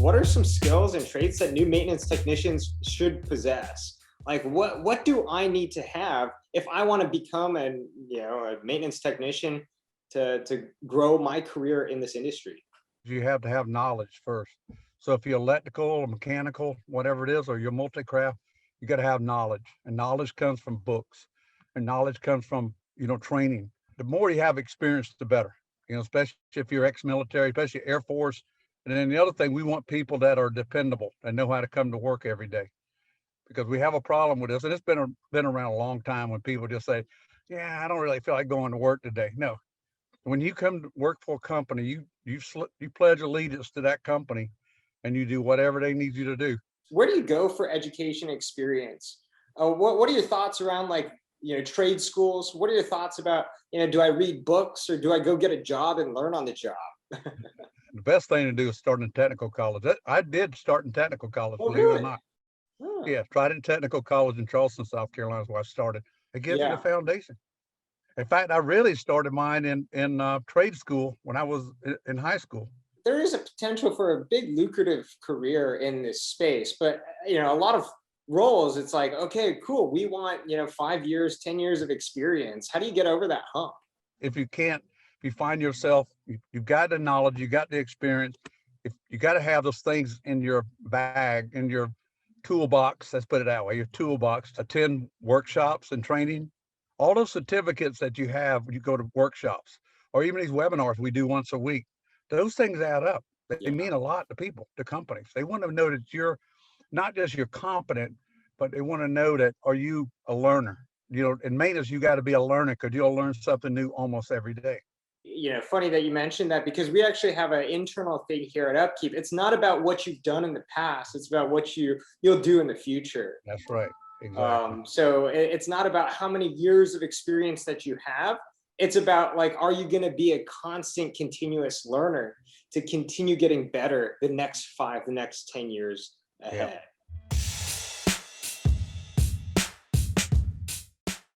what are some skills and traits that new maintenance technicians should possess? Like what do I need to have if I want to become a maintenance technician to grow my career in this industry? You have to have knowledge first. So if you're electrical or mechanical, whatever it is, or you're multi-craft, you got to have knowledge. And knowledge comes from books, and knowledge comes from, training. The more you have experience, the better, especially if you're ex-military, especially Air Force. And then the other thing, we want people that are dependable and know how to come to work every day, because we have a problem with this. And it's been around a long time when people just say, yeah, I don't really feel like going to work today. No, when you come to work for a company, you pledge allegiance to that company, and you do whatever they need you to do. Where do you go for education experience? What are your thoughts around trade schools? What are your thoughts about, do I read books or do I go get a job and learn on the job? The best thing to do is start in technical college. I did start in technical college, Oh, believe it or really? not. Huh. Yeah, tried in technical college in Charleston, South Carolina is where I started. It gives you the Yeah. foundation. In fact, I really started mine in trade school when I was in high school. There is a potential for a big lucrative career in this space, but a lot of roles, it's like, okay, cool, we want 5 years, 10 years of experience. How do you get over that hump? If you can't, if you find yourself, you've got the knowledge, you got the experience. If you got to have those things in your bag, in your toolbox, let's put it that way, your toolbox, attend workshops and training, all those certificates that you have when you go to workshops, or even these webinars we do once a week, those things add up. They Yeah. mean a lot to people, to companies. They want to know that you're not just you're competent, but they want to know that, are you a learner? In maintenance, you got to be a learner, because you'll learn something new almost every day. Funny that you mentioned that, because we actually have an internal thing here at UpKeep. It's not about what you've done in the past, it's about what you'll do in the future. That's right. Exactly. So it's not about how many years of experience that you have. It's about, like, are you going to be a constant, continuous learner to continue getting better the next 5, the next 10 years Yeah. ahead?